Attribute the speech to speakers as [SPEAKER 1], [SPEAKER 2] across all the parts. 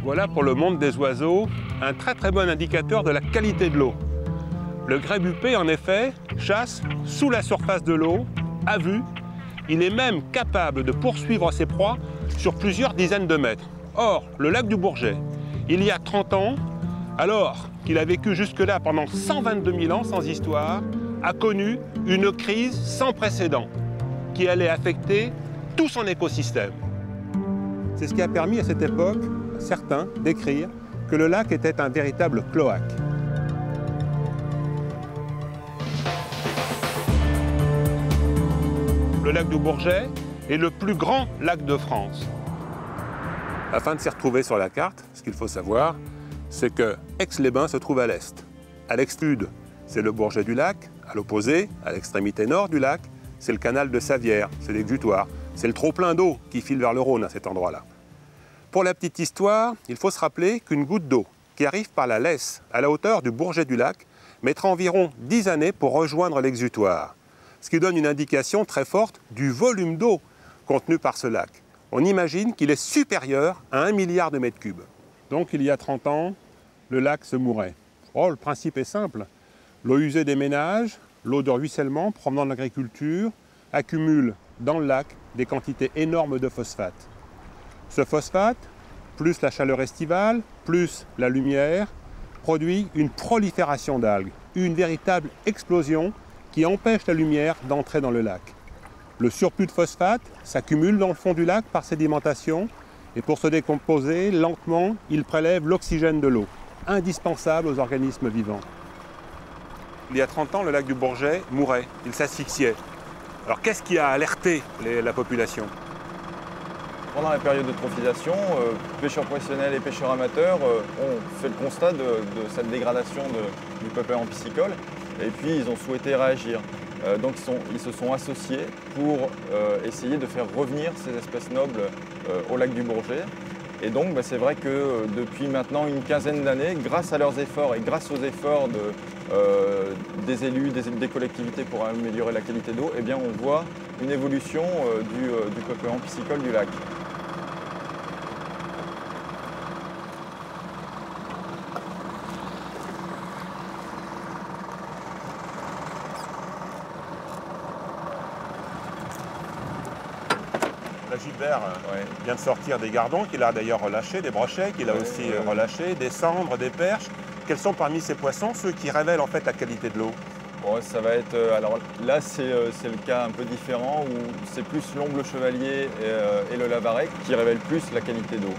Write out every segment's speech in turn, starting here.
[SPEAKER 1] Voilà pour le monde des oiseaux un très bon indicateur de la qualité de l'eau. Le grébupé, en effet, chasse sous la surface de l'eau, à vue. Il est même capable de poursuivre ses proies sur plusieurs dizaines de mètres. Or, le lac du Bourget, il y a 30 ans, alors qu'il a vécu jusque-là pendant 122 000 ans sans histoire, a connu une crise sans précédent qui allait affecter tout son écosystème. C'est ce qui a permis à cette époque, à certains, d'écrire que le lac était un véritable cloaque. Le lac du Bourget est le plus grand lac de France. Afin de s'y retrouver sur la carte, ce qu'il faut savoir, c'est que Aix-les-Bains se trouve à l'est. À l'ex-sud, c'est le Bourget du lac. À l'opposé, à l'extrémité nord du lac, c'est le canal de Savières, c'est l'exutoire. C'est le trop-plein d'eau qui file vers le Rhône à cet endroit-là. Pour la petite histoire, il faut se rappeler qu'une goutte d'eau qui arrive par la Lesse à la hauteur du Bourget du lac mettra environ 10 années pour rejoindre l'exutoire, ce qui donne une indication très forte du volume d'eau contenu par ce lac. On imagine qu'il est supérieur à 1 milliard de mètres cubes. Donc il y a 30 ans, le lac se mourait. Oh, le principe est simple. L'eau usée des ménages, l'eau de ruissellement provenant de l'agriculture, accumule dans le lac des quantités énormes de phosphate. Ce phosphate, plus la chaleur estivale, plus la lumière, produit une prolifération d'algues, une véritable explosion qui empêche la lumière d'entrer dans le lac. Le surplus de phosphate s'accumule dans le fond du lac par sédimentation et pour se décomposer lentement, il prélève l'oxygène de l'eau, indispensable aux organismes vivants. Il y a 30 ans, le lac du Bourget mourait, il s'asphyxiait. Alors qu'est-ce qui a alerté la population?
[SPEAKER 2] Pendant la période d'eutrophisation, pêcheurs professionnels et pêcheurs amateurs ont fait le constat de cette dégradation du peuplement piscicole et puis ils ont souhaité réagir. Donc ils se sont associés pour essayer de faire revenir ces espèces nobles au lac du Bourget. Et donc c'est vrai que depuis maintenant une quinzaine d'années, grâce à leurs efforts et grâce aux efforts des élus, des collectivités pour améliorer la qualité d'eau, eh bien on voit une évolution du peuplement piscicole du lac.
[SPEAKER 1] Gilbert vient de sortir des gardons qu'il a d'ailleurs relâchés, des brochets qu'il a aussi relâchés, des cendres, des perches. Quels sont parmi ces poissons ceux qui révèlent en fait la qualité de l'eau?
[SPEAKER 2] Bon, ça va être, alors là c'est le cas un peu différent où c'est plus l'omble chevalier et le lavarec qui révèlent plus la qualité d'eau.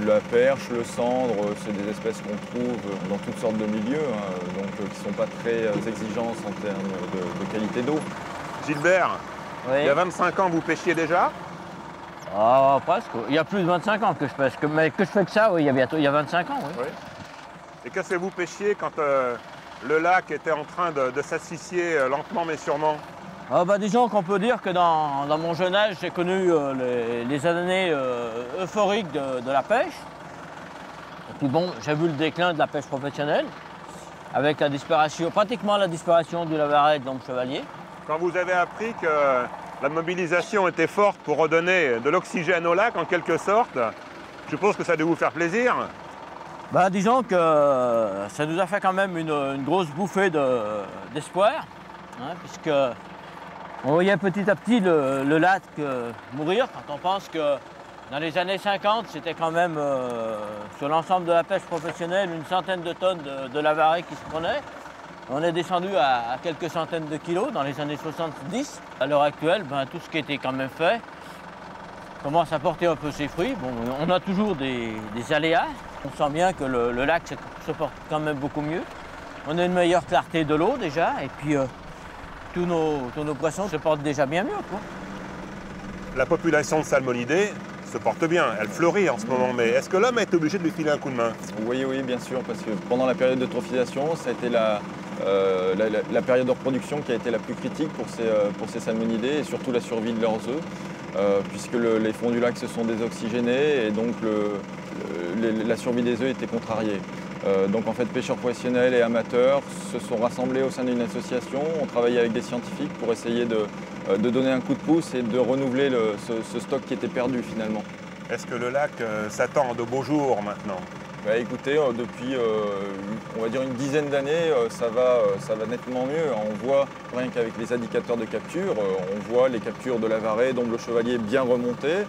[SPEAKER 2] La perche, le cendre, c'est des espèces qu'on trouve dans toutes sortes de milieux, donc qui ne sont pas très exigeantes en termes de qualité d'eau.
[SPEAKER 1] Gilbert,
[SPEAKER 3] oui.
[SPEAKER 1] Il y a 25 ans, vous pêchiez déjà?
[SPEAKER 3] Ah, presque. Il y a plus de 25 ans que je pêche. Mais que je fais que ça, oui, il y a 25 ans, oui.
[SPEAKER 1] Et qu'est-ce que vous pêchiez quand le lac était en train de s'asphyxier lentement mais sûrement?
[SPEAKER 3] Disons qu'on peut dire que dans mon jeune âge, j'ai connu les années euphoriques de la pêche. Et puis bon, j'ai vu le déclin de la pêche professionnelle, avec pratiquement la disparition du lavarec dans le chevalier.
[SPEAKER 1] Quand vous avez appris que la mobilisation était forte pour redonner de l'oxygène au lac, en quelque sorte, je suppose que ça a dû vous faire plaisir?
[SPEAKER 3] Disons que ça nous a fait quand même une grosse bouffée d'espoir, puisque on voyait petit à petit le lac mourir, quand on pense que dans les années 50, c'était quand même, sur l'ensemble de la pêche professionnelle, une centaine de tonnes de lavarec qui se prenaient. On est descendu à quelques centaines de kilos dans les années 70. À l'heure actuelle, tout ce qui était quand même fait commence à porter un peu ses fruits. Bon, on a toujours des aléas. On sent bien que le lac se porte quand même beaucoup mieux. On a une meilleure clarté de l'eau déjà, et puis tous nos poissons se portent déjà bien mieux, quoi.
[SPEAKER 1] La population de salmonidés se porte bien, elle fleurit en ce moment, mais est-ce que l'homme est obligé de lui filer un coup de main?
[SPEAKER 2] Oui, bien sûr, parce que pendant la période d'eutrophisation, ça a été la période de reproduction qui a été la plus critique pour ces salmonidés et surtout la survie de leurs œufs, puisque les fonds du lac se sont désoxygénés et donc la survie des œufs était contrariée. Donc en fait, pêcheurs professionnels et amateurs se sont rassemblés au sein d'une association, ont travaillé avec des scientifiques pour essayer de donner un coup de pouce et de renouveler ce stock qui était perdu finalement.
[SPEAKER 1] Est-ce que le lac s'attend de beaux jours maintenant?
[SPEAKER 2] Bah, écoutez, depuis on va dire une dizaine d'années, ça va nettement mieux. On voit, rien qu'avec les indicateurs de capture, on voit les captures de la varée, d'omble chevalier bien remontées.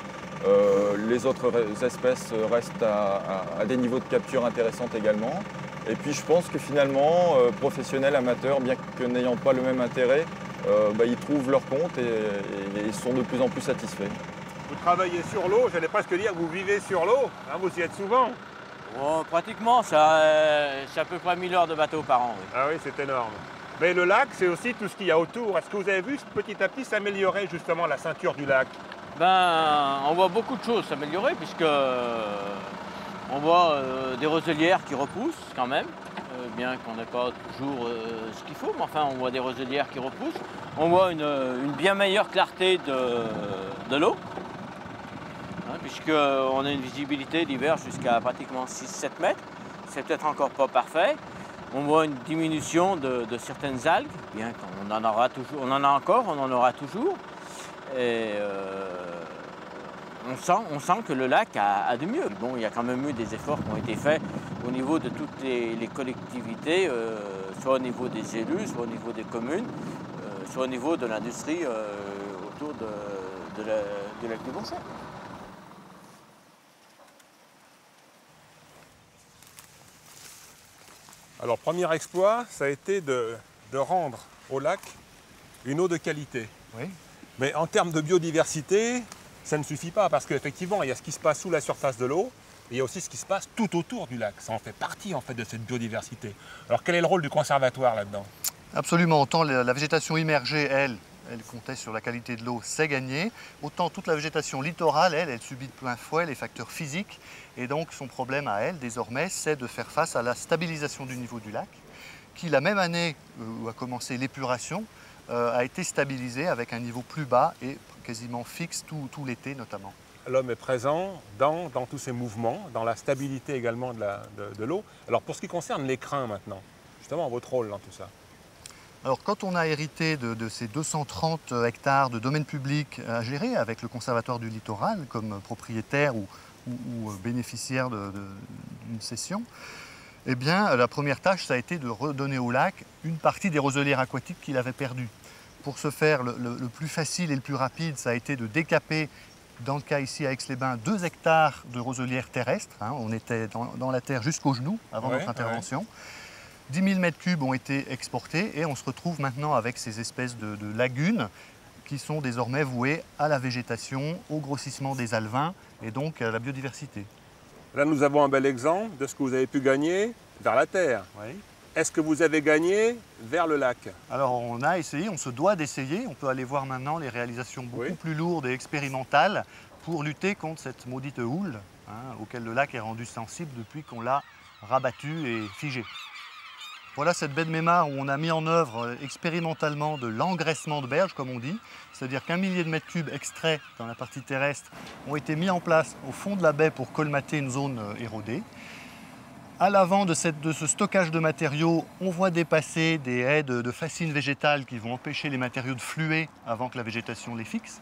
[SPEAKER 2] Les autres espèces restent à des niveaux de capture intéressants également. Et puis je pense que finalement, professionnels, amateurs, bien que n'ayant pas le même intérêt, ils trouvent leur compte et ils sont de plus en plus satisfaits.
[SPEAKER 1] Vous travaillez sur l'eau, j'allais presque dire que vous vivez sur l'eau, hein, vous y êtes souvent.
[SPEAKER 3] Oh, pratiquement, c'est à peu près 1000 heures de bateau par an. Oui.
[SPEAKER 1] Ah oui, c'est énorme. Mais le lac, c'est aussi tout ce qu'il y a autour. Est-ce que vous avez vu petit à petit s'améliorer justement la ceinture du lac?
[SPEAKER 3] On voit beaucoup de choses s'améliorer puisque on voit des roselières qui repoussent quand même, bien qu'on n'ait pas toujours ce qu'il faut, mais enfin on voit des roselières qui repoussent. On voit une bien meilleure clarté de l'eau, hein, puisqu'on a une visibilité d'hiver jusqu'à pratiquement 6-7 mètres. C'est peut-être encore pas parfait. On voit une diminution de certaines algues, bien qu'on en aura toujours, on en a encore, on en aura toujours. Et on sent que le lac a de mieux. Bon, il y a quand même eu des efforts qui ont été faits au niveau de toutes les collectivités, soit au niveau des élus, soit au niveau des communes, soit au niveau de l'industrie autour du lac du Bourget.
[SPEAKER 1] Alors, premier exploit, ça a été de rendre au lac une eau de qualité.
[SPEAKER 4] Oui.
[SPEAKER 1] Mais en termes de biodiversité, ça ne suffit pas parce qu'effectivement, il y a ce qui se passe sous la surface de l'eau et il y a aussi ce qui se passe tout autour du lac. Ça en fait partie en fait de cette biodiversité. Alors, quel est le rôle du conservatoire là-dedans?
[SPEAKER 4] Absolument. Autant la végétation immergée, elle comptait sur la qualité de l'eau, c'est gagné. Autant toute la végétation littorale, elle subit de plein fouet les facteurs physiques. Et donc, son problème à elle, désormais, c'est de faire face à la stabilisation du niveau du lac, qui, la même année où a commencé l'épuration, a été stabilisé avec un niveau plus bas et quasiment fixe tout l'été notamment.
[SPEAKER 1] L'homme est présent dans tous ces mouvements, dans la stabilité également de l'eau. Alors pour ce qui concerne l'écrin maintenant, justement votre rôle dans tout ça?
[SPEAKER 4] Alors quand on a hérité de ces 230 hectares de domaine public à gérer avec le Conservatoire du littoral comme propriétaire ou bénéficiaire d'une cession, eh bien, la première tâche, ça a été de redonner au lac une partie des roselières aquatiques qu'il avait perdues. Pour ce faire, le plus facile et le plus rapide, ça a été de décaper, dans le cas ici à Aix-les-Bains, 2 hectares de roselières terrestres. Hein, on était dans la terre jusqu'aux genoux avant notre intervention. 10 000 mètres cubes ont été exportés et on se retrouve maintenant avec ces espèces de lagunes qui sont désormais vouées à la végétation, au grossissement des alevins et donc à la biodiversité.
[SPEAKER 1] Là, nous avons un bel exemple de ce que vous avez pu gagner vers la terre.
[SPEAKER 4] Oui.
[SPEAKER 1] Est-ce que vous avez gagné vers le lac?
[SPEAKER 4] Alors on a essayé, on se doit d'essayer. On peut aller voir maintenant les réalisations beaucoup plus lourdes et expérimentales pour lutter contre cette maudite houle, hein, auquel le lac est rendu sensible depuis qu'on l'a rabattu et figé. Voilà cette baie de Mémard où on a mis en œuvre expérimentalement de l'engraissement de berge, comme on dit. C'est-à-dire qu'1 millier de mètres cubes extraits dans la partie terrestre ont été mis en place au fond de la baie pour colmater une zone érodée. À l'avant de ce stockage de matériaux, on voit dépasser des haies de fascines végétales qui vont empêcher les matériaux de fluer avant que la végétation les fixe.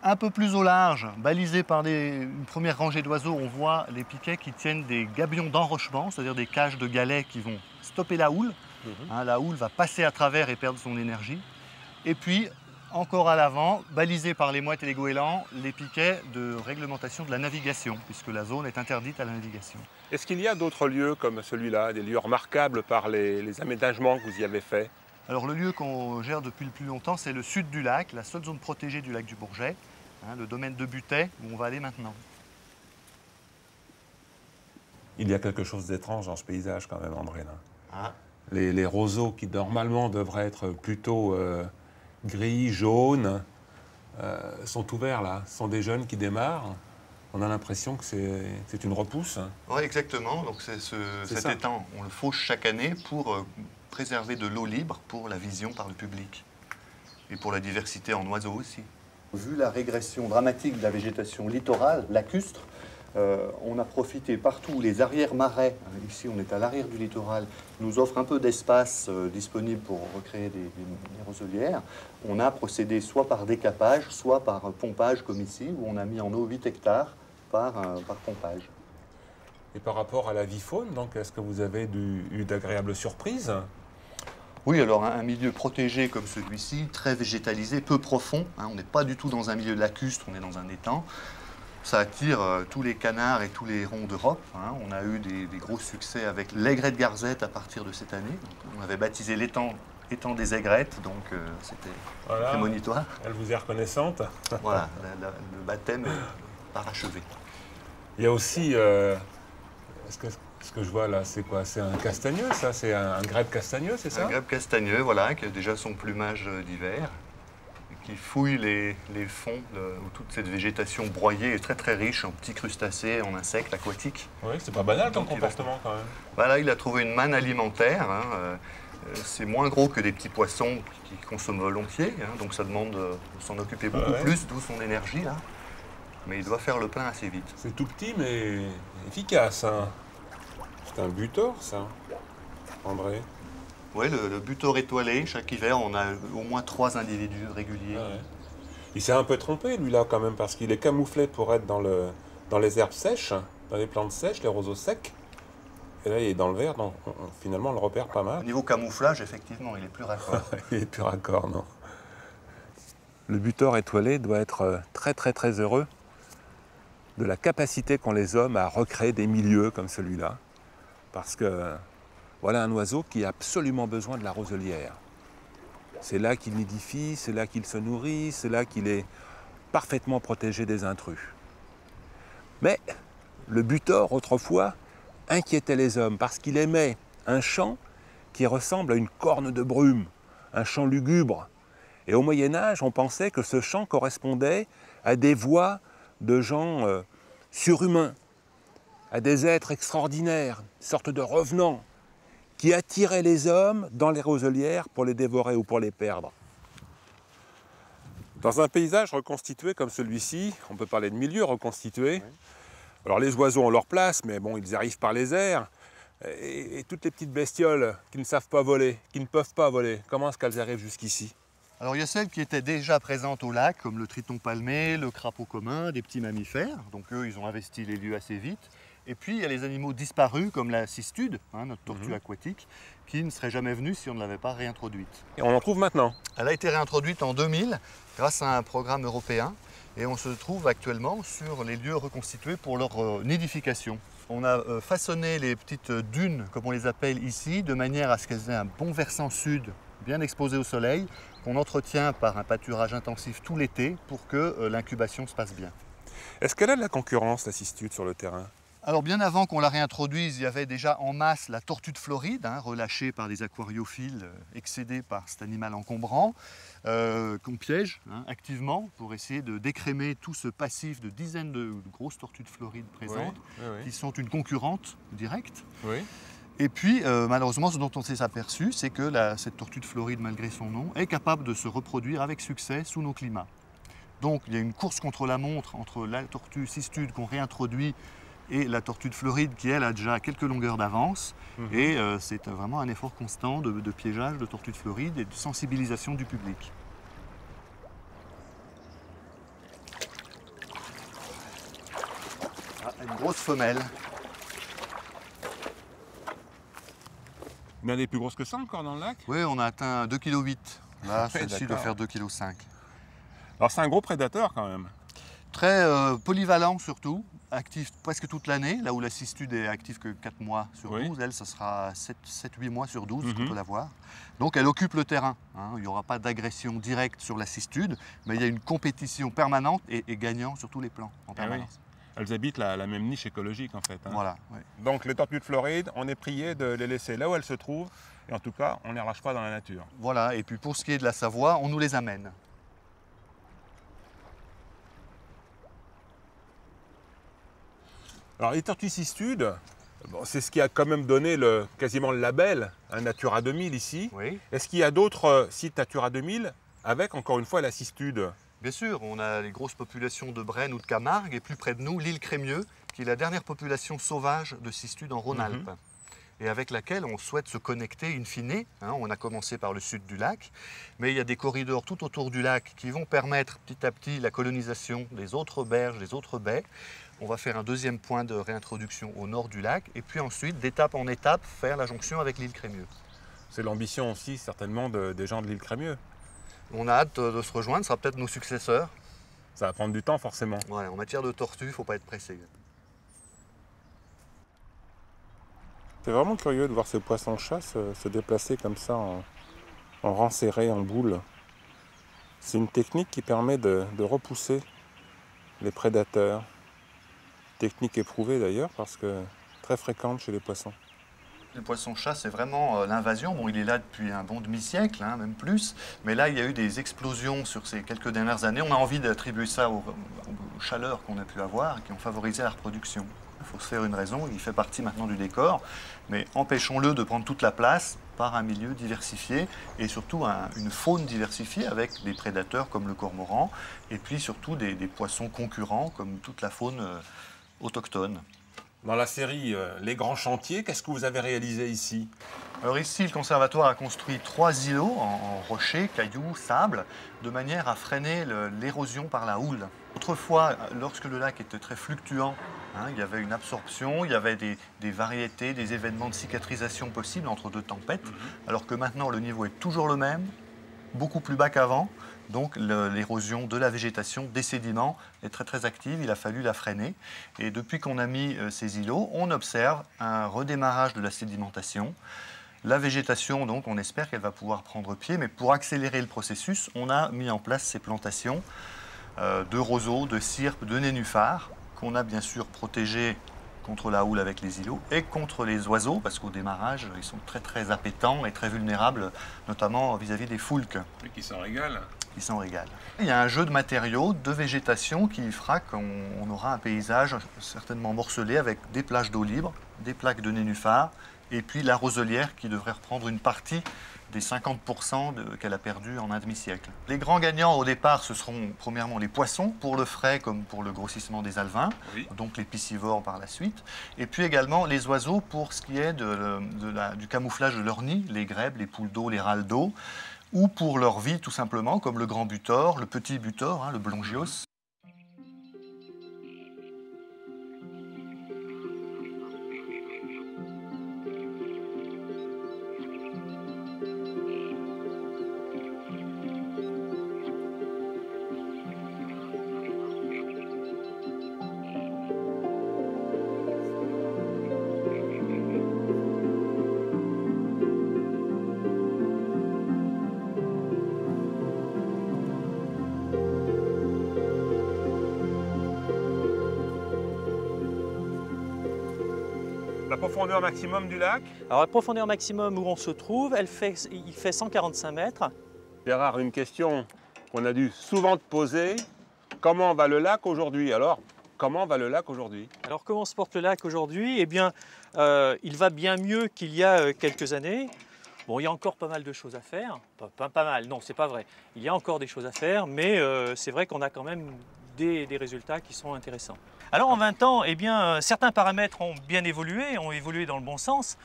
[SPEAKER 4] Un peu plus au large, balisé par une première rangée d'oiseaux, on voit les piquets qui tiennent des gabions d'enrochement, c'est-à-dire des cages de galets qui vont stopper la houle. Hein, la houle va passer à travers et perdre son énergie. Et puis, encore à l'avant, balisé par les mouettes et les goélands, les piquets de réglementation de la navigation, puisque la zone est interdite à la navigation.
[SPEAKER 1] Est-ce qu'il y a d'autres lieux comme celui-là, des lieux remarquables par les aménagements que vous y avez faits?
[SPEAKER 4] Alors le lieu qu'on gère depuis le plus longtemps, c'est le sud du lac, la seule zone protégée du lac du Bourget, hein, le domaine de Butet, où on va aller maintenant.
[SPEAKER 1] Il y a quelque chose d'étrange dans ce paysage quand même, André. Là.
[SPEAKER 4] Ah.
[SPEAKER 1] Les roseaux qui normalement devraient être plutôt gris, jaunes, sont ouverts là. Ce sont des jeunes qui démarrent. On a l'impression que c'est une repousse.
[SPEAKER 4] Oui, exactement. Donc cet étang, on le fauche chaque année pour préserver de l'eau libre pour la vision par le public et pour la diversité en oiseaux aussi. Vu la régression dramatique de la végétation littorale, lacustre, on a profité partout où les arrière-marais, ici on est à l'arrière du littoral, nous offrent un peu d'espace disponible pour recréer des roselières. On a procédé soit par décapage, soit par pompage comme ici, où on a mis en eau 8 hectares par pompage.
[SPEAKER 1] Et par rapport à la vie faune, donc est-ce que vous avez eu d'agréables surprises?
[SPEAKER 4] Oui, alors un milieu protégé comme celui-ci, très végétalisé, peu profond, hein, on n'est pas du tout dans un milieu lacustre, on est dans un étang. Ça attire tous les canards et tous les hérons d'Europe. Hein. On a eu des gros succès avec l'aigret Garzette à partir de cette année. Donc, on avait baptisé l'étang des aigrettes, donc c'était prémonitoire.
[SPEAKER 1] Elle vous est reconnaissante.
[SPEAKER 4] Voilà, le baptême est parachevé.
[SPEAKER 1] Il y a aussi, ce que je vois là, c'est quoi? C'est un castagneux, ça? C'est un grèbe castagneux, c'est ça?
[SPEAKER 4] Un grèbe castagneux, voilà, qui a déjà son plumage d'hiver, qui fouille les fonds où toute cette végétation broyée est très très riche en petits crustacés, en insectes aquatiques.
[SPEAKER 1] Oui, c'est pas banal comme comportement quand même.
[SPEAKER 4] Voilà, il a trouvé une manne alimentaire. Hein, c'est moins gros que des petits poissons qui consomment volontiers, hein, donc ça demande de s'en occuper beaucoup plus, d'où son énergie là. Mais il doit faire le plein assez vite.
[SPEAKER 1] C'est tout petit mais efficace. Hein. C'est un butor ça, André?
[SPEAKER 4] Oui, le butor étoilé, chaque hiver on a au moins 3 individus réguliers.
[SPEAKER 1] Ah ouais. Il s'est un peu trompé lui là quand même parce qu'il est camouflé pour être dans les herbes sèches, dans les plantes sèches, les roseaux secs. Et là, il est dans le vert, donc finalement, on le repère pas mal.
[SPEAKER 4] Au niveau camouflage, effectivement, il est plus raccord.
[SPEAKER 1] Il est plus raccord, non. Le butor étoilé doit être très, très, très heureux de la capacité qu'ont les hommes à recréer des milieux comme celui-là. Parce que voilà un oiseau qui a absolument besoin de la roselière. C'est là qu'il nidifie, c'est là qu'il se nourrit, c'est là qu'il est parfaitement protégé des intrus. Mais le butor, autrefois, inquiétait les hommes parce qu'il aimait un chant qui ressemble à une corne de brume, un chant lugubre. Et au Moyen-Âge, on pensait que ce chant correspondait à des voix de gens surhumains, à des êtres extraordinaires, une sorte de revenants, qui attiraient les hommes dans les roselières pour les dévorer ou pour les perdre. Dans un paysage reconstitué comme celui-ci, on peut parler de milieu reconstitué. Oui. Alors les oiseaux ont leur place, mais bon, ils arrivent par les airs. Et toutes les petites bestioles qui ne savent pas voler, qui ne peuvent pas voler, comment est-ce qu'elles arrivent jusqu'ici?
[SPEAKER 4] Alors il y a celles qui étaient déjà présentes au lac, comme le triton palmé, le crapaud commun, des petits mammifères. Donc eux, ils ont investi les lieux assez vite. Et puis il y a les animaux disparus, comme la cistude, hein, notre tortue aquatique, qui ne serait jamais venue si on ne l'avait pas réintroduite.
[SPEAKER 1] Et on en trouve maintenant?
[SPEAKER 4] Elle a été réintroduite en 2000 grâce à un programme européen. Et on se trouve actuellement sur les lieux reconstitués pour leur nidification. On a façonné les petites dunes, comme on les appelle ici, de manière à ce qu'elles aient un bon versant sud, bien exposé au soleil, qu'on entretient par un pâturage intensif tout l'été pour que l'incubation se passe bien.
[SPEAKER 1] Est-ce qu'elle a de la concurrence, la cistude, sur le terrain?
[SPEAKER 4] Alors bien avant qu'on la réintroduise, il y avait déjà en masse la tortue de Floride, hein, relâchée par des aquariophiles excédés par cet animal encombrant, qu'on piège activement pour essayer de décrémer tout ce passif de dizaines de grosses tortues de Floride présentes, qui sont une concurrente directe. Oui. Et puis, malheureusement, ce dont on s'est aperçu, c'est que cette tortue de Floride, malgré son nom, est capable de se reproduire avec succès sous nos climats. Donc il y a une course contre la montre entre la tortue cistude qu'on réintroduit et la tortue de Floride qui, elle, a déjà quelques longueurs d'avance. Et c'est vraiment un effort constant de piégeage de tortue de Floride et de sensibilisation du public. Ah, une grosse femelle.
[SPEAKER 1] Mais elle est plus grosse que ça encore dans le lac?
[SPEAKER 4] Oui, on a atteint 2,8 kg. Là, celle-ci doit faire 2,5 kg.
[SPEAKER 1] Alors c'est un gros prédateur quand même.
[SPEAKER 4] Très polyvalent surtout, actif presque toute l'année, là où la cistude est active que 4 mois sur 12, elle, ça sera 7-8 mois sur 12 qu'on peut la voir. Donc elle occupe le terrain, hein. Il n'y aura pas d'agression directe sur la cistude, mais il y a une compétition permanente et gagnant sur tous les plans en permanence.
[SPEAKER 1] Oui. Elles habitent la même niche écologique en fait. Hein.
[SPEAKER 4] Voilà. Oui.
[SPEAKER 1] Donc les tortues de Floride, on est prié de les laisser là où elles se trouvent, et en tout cas, on ne les relâche pas dans la nature.
[SPEAKER 4] Voilà, et puis pour ce qui est de la Savoie, on nous les amène.
[SPEAKER 1] Alors les tortues cistudes, bon, c'est ce qui a quand même donné quasiment le label Natura 2000 ici. Oui. Est-ce qu'il y a d'autres sites Natura 2000 avec encore une fois la cistude?
[SPEAKER 4] Bien sûr, on a les grosses populations de Brenne ou de Camargue et plus près de nous, l'île Crémieux, qui est la dernière population sauvage de cistude en Rhône-Alpes. et avec laquelle on souhaite se connecter in fine. On a commencé par le sud du lac, mais il y a des corridors tout autour du lac qui vont permettre petit à petit la colonisation des autres berges, des autres baies. On va faire un deuxième point de réintroduction au nord du lac, et puis ensuite, d'étape en étape, faire la jonction avec l'île Crémieux.
[SPEAKER 1] C'est l'ambition aussi, certainement, des gens de l'île Crémieux.
[SPEAKER 4] On a hâte de se rejoindre, ce sera peut-être nos successeurs.
[SPEAKER 1] Ça va prendre du temps, forcément.
[SPEAKER 4] Ouais, en matière de tortue, il ne faut pas être pressé.
[SPEAKER 1] C'est vraiment curieux de voir ces poissons-chats se déplacer comme ça, en rang serré, en boule. C'est une technique qui permet de repousser les prédateurs. Technique éprouvée d'ailleurs, parce que très fréquente chez les poissons.
[SPEAKER 4] Le poisson-chat, c'est vraiment l'invasion. Bon, il est là depuis un bon demi-siècle, même plus. Mais là, il y a eu des explosions sur ces quelques dernières années. On a envie d'attribuer ça aux chaleurs qu'on a pu avoir et qui ont favorisé la reproduction. Il faut se faire une raison, il fait partie maintenant du décor. Mais empêchons-le de prendre toute la place par un milieu diversifié et surtout une faune diversifiée avec des prédateurs comme le cormoran et puis surtout des poissons concurrents comme toute la faune autochtone.
[SPEAKER 1] Dans la série Les Grands Chantiers, qu'est-ce que vous avez réalisé ici?
[SPEAKER 4] Alors ici, le conservatoire a construit 3 îlots en rochers, cailloux, sable, de manière à freiner l'érosion par la houle. Autrefois, lorsque le lac était très fluctuant, il y avait une absorption, il y avait des variétés, des événements de cicatrisation possibles entre 2 tempêtes, alors que maintenant le niveau est toujours le même, beaucoup plus bas qu'avant. Donc l'érosion de la végétation, des sédiments est très très active, il a fallu la freiner. Et depuis qu'on a mis ces îlots, on observe un redémarrage de la sédimentation. La végétation, donc, on espère qu'elle va pouvoir prendre pied, mais pour accélérer le processus, on a mis en place ces plantations de roseaux, de cyrpes, de nénuphars, qu'on a bien sûr protégées contre la houle avec les îlots et contre les oiseaux, parce qu'au démarrage, ils sont très très appétants et très vulnérables, notamment vis-à-vis des foulques.
[SPEAKER 1] Et qui s'en régalent.
[SPEAKER 4] Qui s'en régalent. Il y a un jeu de matériaux, de végétation qui fera qu'on aura un paysage certainement morcelé avec des plages d'eau libre, des plaques de nénuphars et puis la roselière qui devrait reprendre une partie des 50% qu'elle a perdu en un demi-siècle. Les grands gagnants au départ, ce seront premièrement les poissons, pour le frais comme pour le grossissement des alevins, donc les piscivores par la suite, et puis également les oiseaux pour ce qui est du camouflage de leur nid, les grèbes, les poules d'eau, les râles d'eau, ou pour leur vie tout simplement, comme le grand butor, le petit butor, le blongios.
[SPEAKER 1] La profondeur maximum du lac?
[SPEAKER 5] Alors la profondeur maximum où on se trouve, il fait 145 mètres.
[SPEAKER 1] Gérard, une question qu'on a dû souvent te poser. Comment va le lac aujourd'hui? Alors, comment va le lac aujourd'hui?
[SPEAKER 5] Alors comment se porte le lac aujourd'hui? Eh bien, il va bien mieux qu'il y a quelques années. Bon, il y a encore pas mal de choses à faire. Pas mal, non, c'est pas vrai. Il y a encore des choses à faire, mais c'est vrai qu'on a quand même des résultats qui sont intéressants. Alors en 20 ans, eh bien, certains paramètres ont bien évolué, ont évolué dans le bon sens.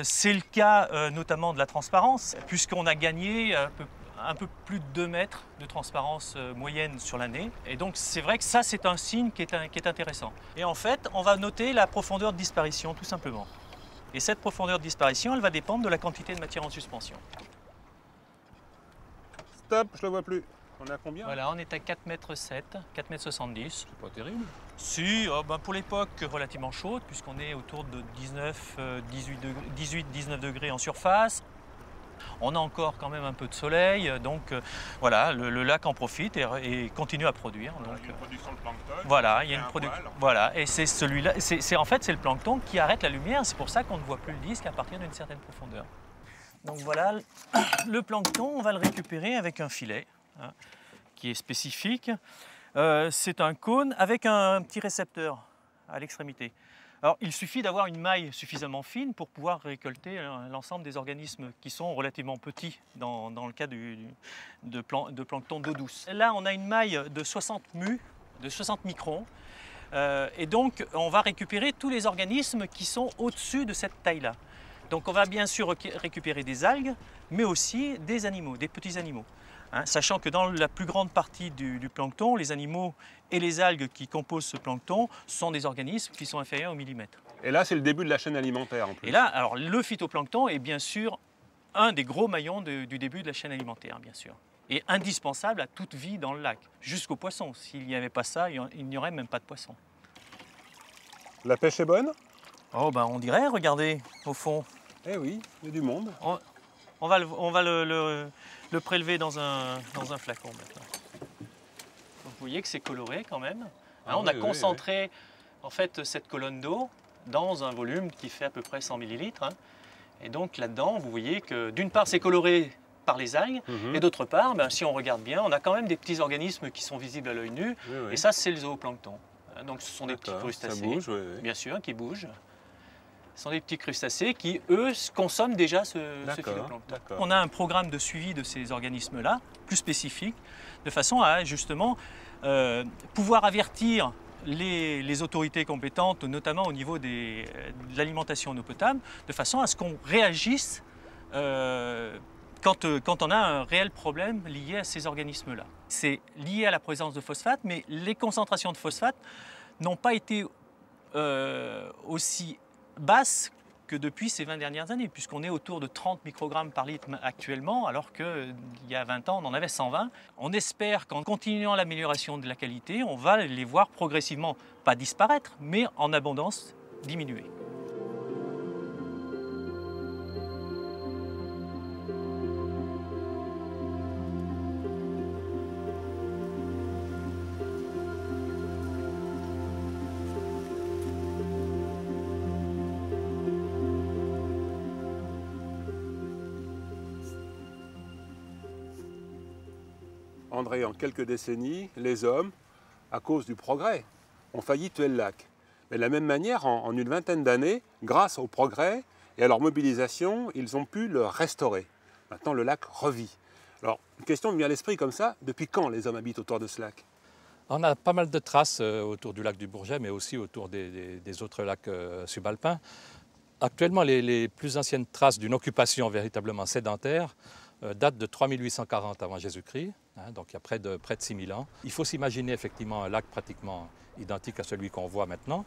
[SPEAKER 5] C'est le cas notamment de la transparence, puisqu'on a gagné un peu plus de 2 mètres de transparence moyenne sur l'année. Et donc c'est vrai que ça, c'est un signe qui est intéressant. Et en fait, on va noter la profondeur de disparition, tout simplement. Et cette profondeur de disparition, elle va dépendre de la quantité de matière en suspension.
[SPEAKER 1] Stop, je ne le vois plus. On est à combien?
[SPEAKER 5] Voilà, on est à 4,7 m, 4,70 m.
[SPEAKER 1] C'est pas terrible.
[SPEAKER 5] Si, pour l'époque, relativement chaude, puisqu'on est autour de 18-19 degrés en surface. On a encore quand même un peu de soleil, donc voilà, le lac en profite et continue à produire.
[SPEAKER 1] Voilà, donc, il y a une production de plancton.
[SPEAKER 5] Voilà, il y a une production. Voilà, et c'est celui-là, en fait, c'est le plancton qui arrête la lumière. C'est pour ça qu'on ne voit plus le disque à partir d'une certaine profondeur. Donc voilà, le plancton, on va le récupérer avec un filet qui est spécifique. C'est un cône avec un petit récepteur à l'extrémité. Alors, il suffit d'avoir une maille suffisamment fine pour pouvoir récolter l'ensemble des organismes qui sont relativement petits dans le cas de plancton d'eau douce. Là, on a une maille de 60 microns Et donc, on va récupérer tous les organismes qui sont au-dessus de cette taille-là. Donc, on va bien sûr récupérer des algues, mais aussi des animaux, des petits animaux. Hein, sachant que dans la plus grande partie du plancton, les animaux et les algues qui composent ce plancton sont des organismes qui sont inférieurs au millimètre.
[SPEAKER 1] Et là, c'est le début de la chaîne alimentaire en plus.
[SPEAKER 5] Et là, alors, le phytoplancton est bien sûr un des gros maillons du début de la chaîne alimentaire, bien sûr. Et indispensable à toute vie dans le lac, jusqu'aux poissons. S'il n'y avait pas ça, il n'y aurait même pas de poissons.
[SPEAKER 1] La pêche est bonne?
[SPEAKER 5] Oh, ben on dirait, regardez, au fond.
[SPEAKER 1] Eh oui, il y a du monde.
[SPEAKER 5] On va le prélever dans un flacon maintenant. Vous voyez que c'est coloré quand même. Hein, on a concentré en fait cette colonne d'eau dans un volume qui fait à peu près 100 ml. Hein. Et donc là-dedans, vous voyez que d'une part c'est coloré par les algues, et d'autre part, ben, si on regarde bien, on a quand même des petits organismes qui sont visibles à l'œil nu. Et ça, c'est le zooplancton. Donc ce sont des petits crustacés,
[SPEAKER 1] ça bouge,
[SPEAKER 5] bien sûr, qui bougent. Ce sont des petits crustacés qui, eux, consomment déjà ce phytoplancton. On a un programme de suivi de ces organismes-là, plus spécifique, de façon à justement pouvoir avertir les autorités compétentes, notamment au niveau de l'alimentation en eau potable, de façon à ce qu'on réagisse quand on a un réel problème lié à ces organismes-là. C'est lié à la présence de phosphate, mais les concentrations de phosphate n'ont pas été aussi basse que depuis ces 20 dernières années, puisqu'on est autour de 30 microgrammes par litre actuellement, alors qu'il y a 20 ans, on en avait 120. On espère qu'en continuant l'amélioration de la qualité, on va les voir progressivement, pas disparaître, mais en abondance diminuer.
[SPEAKER 1] André, en quelques décennies, les hommes, à cause du progrès, ont failli tuer le lac. Mais de la même manière, en une vingtaine d'années, grâce au progrès et à leur mobilisation, ils ont pu le restaurer. Maintenant, le lac revit. Alors, une question me vient à l'esprit comme ça, depuis quand les hommes habitent autour de ce lac?
[SPEAKER 6] On a pas mal de traces autour du lac du Bourget, mais aussi autour des autres lacs subalpins. Actuellement, les plus anciennes traces d'une occupation véritablement sédentaire datent de 3840 avant Jésus-Christ, hein, donc il y a près de 6000 ans. Il faut s'imaginer effectivement un lac pratiquement identique à celui qu'on voit maintenant,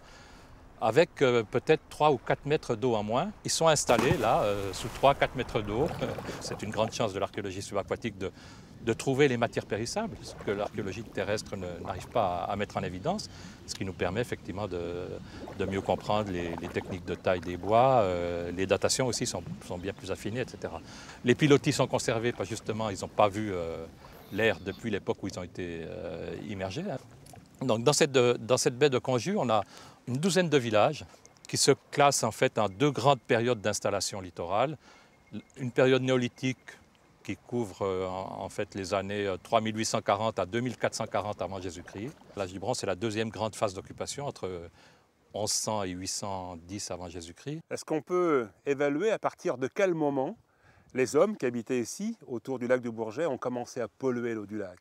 [SPEAKER 6] avec peut-être 3 ou 4 mètres d'eau en moins. Ils sont installés là, sous 3-4 mètres d'eau. C'est une grande chance de l'archéologie subaquatique de trouver les matières périssables, ce que l'archéologie terrestre n'arrive pas à mettre en évidence, ce qui nous permet effectivement de mieux comprendre les techniques de taille des bois. Les datations aussi sont bien plus affinées, etc. Les pilotis sont conservés parce que justement, ils n'ont pas vu l'air depuis l'époque où ils ont été immergés. Hein. Donc dans cette baie de Conjus, on a une douzaine de villages qui se classent en fait en deux grandes périodes d'installation littorale. Une période néolithique qui couvre en fait les années 3840 à 2440 avant Jésus-Christ. L'âge du bronze, c'est la deuxième grande phase d'occupation entre 1100 et 810 avant Jésus-Christ.
[SPEAKER 1] Est-ce qu'on peut évaluer à partir de quel moment les hommes qui habitaient ici, autour du lac du Bourget, ont commencé à polluer l'eau du lac?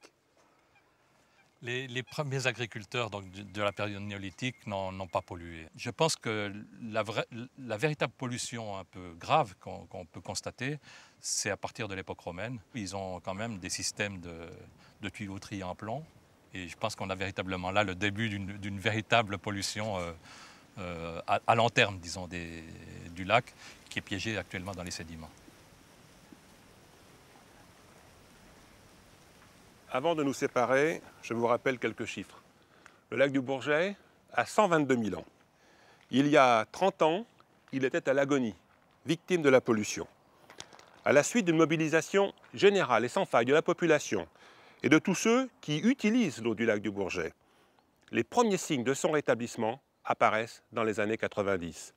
[SPEAKER 6] Les premiers agriculteurs donc, de la période néolithique n'ont pas pollué. Je pense que la véritable pollution un peu grave qu'on peut constater, c'est à partir de l'époque romaine. Ils ont quand même des systèmes de tuyauterie en plomb. Et je pense qu'on a véritablement là le début d'une véritable pollution à long terme, disons, du lac, qui est piégé actuellement dans les sédiments.
[SPEAKER 1] Avant de nous séparer, je vous rappelle quelques chiffres. Le lac du Bourget a 122 000 ans. Il y a 30 ans, il était à l'agonie, victime de la pollution. À la suite d'une mobilisation générale et sans faille de la population et de tous ceux qui utilisent l'eau du lac du Bourget, les premiers signes de son rétablissement apparaissent dans les années 90.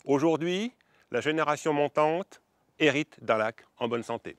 [SPEAKER 1] Aujourd'hui, la génération montante hérite d'un lac en bonne santé.